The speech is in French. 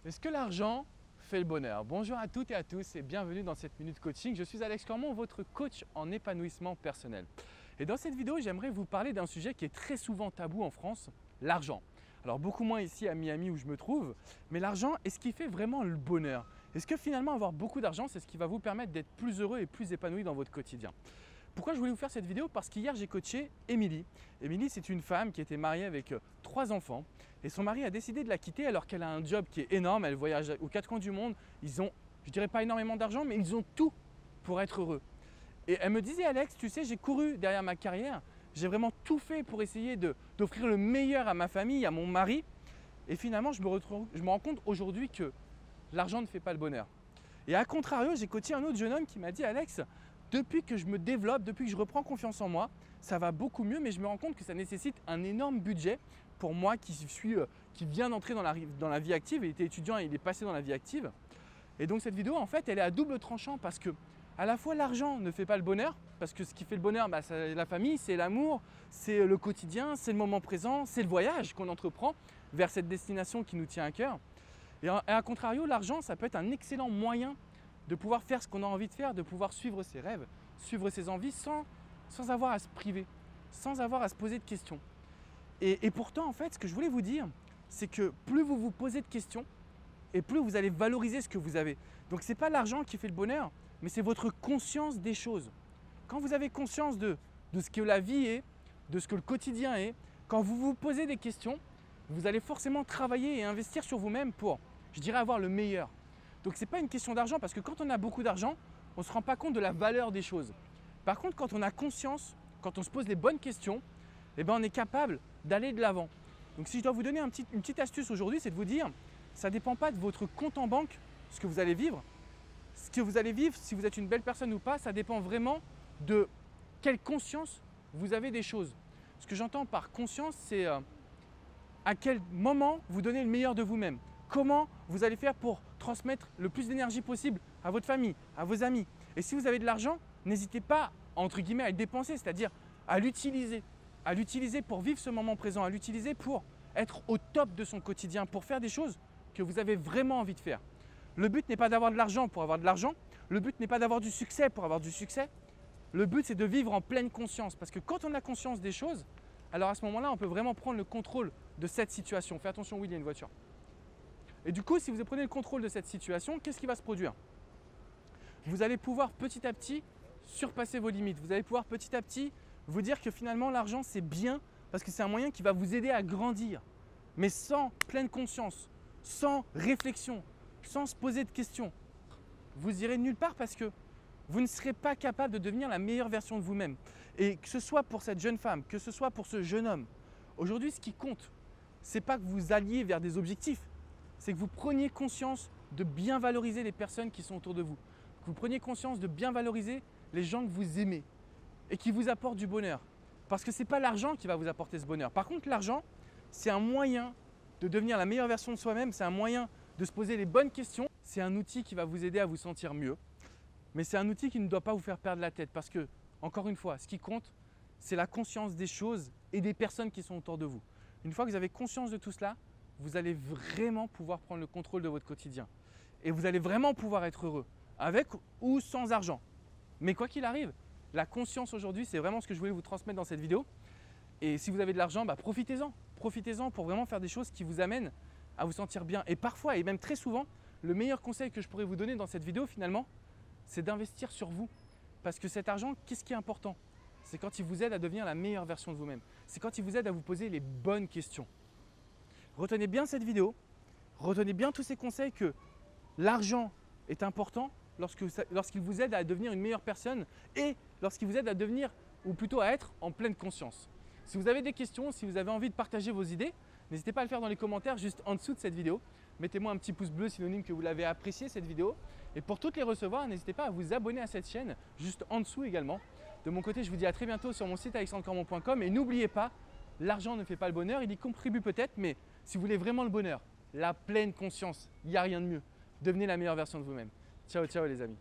Est-ce que l'argent fait le bonheur? Bonjour à toutes et à tous et bienvenue dans cette Minute Coaching. Je suis Alex Cormon, votre coach en épanouissement personnel. Et dans cette vidéo, j'aimerais vous parler d'un sujet qui est très souvent tabou en France, l'argent. Alors beaucoup moins ici à Miami où je me trouve, mais l'argent, est-ce qu'il fait vraiment le bonheur? Est-ce que finalement avoir beaucoup d'argent, c'est ce qui va vous permettre d'être plus heureux et plus épanoui dans votre quotidien? Pourquoi je voulais vous faire cette vidéo? Parce qu'hier j'ai coaché Émilie. Émilie, c'est une femme qui était mariée avec 3 enfants et son mari a décidé de la quitter alors qu'elle a un job qui est énorme. Elle voyage aux 4 coins du monde. Ils ont, je dirais pas énormément d'argent, mais ils ont tout pour être heureux. Et elle me disait, Alex, tu sais, j'ai couru derrière ma carrière, j'ai vraiment tout fait pour essayer d'offrir le meilleur à ma famille, à mon mari. Et finalement, je me rends compte aujourd'hui que l'argent ne fait pas le bonheur. Et à contrario, j'ai coaché un autre jeune homme qui m'a dit, Alex, depuis que je me développe, depuis que je reprends confiance en moi, ça va beaucoup mieux, mais je me rends compte que ça nécessite un énorme budget pour moi qui vient d'entrer dans la vie active. Il était étudiant et il est passé dans la vie active. Et donc cette vidéo, en fait, elle est à double tranchant parce que à la fois l'argent ne fait pas le bonheur, parce que ce qui fait le bonheur, c'est la famille, c'est l'amour, c'est le quotidien, c'est le moment présent, c'est le voyage qu'on entreprend vers cette destination qui nous tient à cœur. Et à contrario, l'argent, ça peut être un excellent moyen de pouvoir faire ce qu'on a envie de faire, de pouvoir suivre ses rêves, suivre ses envies sans avoir à se priver, sans avoir à se poser de questions. Et pourtant, en fait, ce que je voulais vous dire, c'est que plus vous vous posez de questions, et plus vous allez valoriser ce que vous avez. Donc ce n'est pas l'argent qui fait le bonheur, mais c'est votre conscience des choses. Quand vous avez conscience de ce que la vie est, de ce que le quotidien est, quand vous vous posez des questions, vous allez forcément travailler et investir sur vous-même pour, je dirais, avoir le meilleur. Donc ce n'est pas une question d'argent parce que quand on a beaucoup d'argent, on ne se rend pas compte de la valeur des choses. Par contre, quand on a conscience, quand on se pose les bonnes questions, eh ben, on est capable d'aller de l'avant. Donc si je dois vous donner une petite astuce aujourd'hui, c'est de vous dire, ça ne dépend pas de votre compte en banque, ce que vous allez vivre. Ce que vous allez vivre, si vous êtes une belle personne ou pas, ça dépend vraiment de quelle conscience vous avez des choses. Ce que j'entends par conscience, c'est à quel moment vous donnez le meilleur de vous-même. Comment vous allez faire pour transmettre le plus d'énergie possible à votre famille, à vos amis. Et si vous avez de l'argent, n'hésitez pas, entre guillemets, à le dépenser, c'est-à-dire à l'utiliser pour vivre ce moment présent, à l'utiliser pour être au top de son quotidien, pour faire des choses que vous avez vraiment envie de faire. Le but n'est pas d'avoir de l'argent pour avoir de l'argent, le but n'est pas d'avoir du succès pour avoir du succès, le but c'est de vivre en pleine conscience parce que quand on a conscience des choses, alors à ce moment-là, on peut vraiment prendre le contrôle de cette situation. Fais attention, oui, il y a une voiture. Et du coup, si vous prenez le contrôle de cette situation, qu'est-ce qui va se produire? Vous allez pouvoir petit à petit surpasser vos limites. Vous allez pouvoir petit à petit vous dire que finalement l'argent c'est bien parce que c'est un moyen qui va vous aider à grandir. Mais sans pleine conscience, sans réflexion, sans se poser de questions, vous irez nulle part parce que vous ne serez pas capable de devenir la meilleure version de vous-même. Et que ce soit pour cette jeune femme, que ce soit pour ce jeune homme, aujourd'hui ce qui compte, ce n'est pas que vous alliez vers des objectifs, c'est que vous preniez conscience de bien valoriser les personnes qui sont autour de vous. Que vous preniez conscience de bien valoriser les gens que vous aimez et qui vous apportent du bonheur. Parce que ce n'est pas l'argent qui va vous apporter ce bonheur. Par contre, l'argent, c'est un moyen de devenir la meilleure version de soi-même, c'est un moyen de se poser les bonnes questions. C'est un outil qui va vous aider à vous sentir mieux. Mais c'est un outil qui ne doit pas vous faire perdre la tête parce que, encore une fois, ce qui compte, c'est la conscience des choses et des personnes qui sont autour de vous. Une fois que vous avez conscience de tout cela, vous allez vraiment pouvoir prendre le contrôle de votre quotidien. Et vous allez vraiment pouvoir être heureux, avec ou sans argent. Mais quoi qu'il arrive, la conscience aujourd'hui, c'est vraiment ce que je voulais vous transmettre dans cette vidéo. Et si vous avez de l'argent, profitez-en. Profitez-en pour vraiment faire des choses qui vous amènent à vous sentir bien. Et parfois, et même très souvent, le meilleur conseil que je pourrais vous donner dans cette vidéo finalement, c'est d'investir sur vous. Parce que cet argent, qu'est-ce qui est important? C'est quand il vous aide à devenir la meilleure version de vous-même. C'est quand il vous aide à vous poser les bonnes questions. Retenez bien cette vidéo, retenez bien tous ces conseils que l'argent est important lorsqu'il vous aide à devenir une meilleure personne et lorsqu'il vous aide à devenir, ou plutôt à être en pleine conscience. Si vous avez des questions, si vous avez envie de partager vos idées, n'hésitez pas à le faire dans les commentaires juste en dessous de cette vidéo. Mettez-moi un petit pouce bleu synonyme que vous l'avez apprécié cette vidéo. Et pour toutes les recevoir, n'hésitez pas à vous abonner à cette chaîne juste en dessous également. De mon côté, je vous dis à très bientôt sur mon site alexandrecormon.com et n'oubliez pas, l'argent ne fait pas le bonheur, il y contribue peut-être, mais si vous voulez vraiment le bonheur, la pleine conscience, il n'y a rien de mieux. Devenez la meilleure version de vous-même. Ciao, ciao les amis.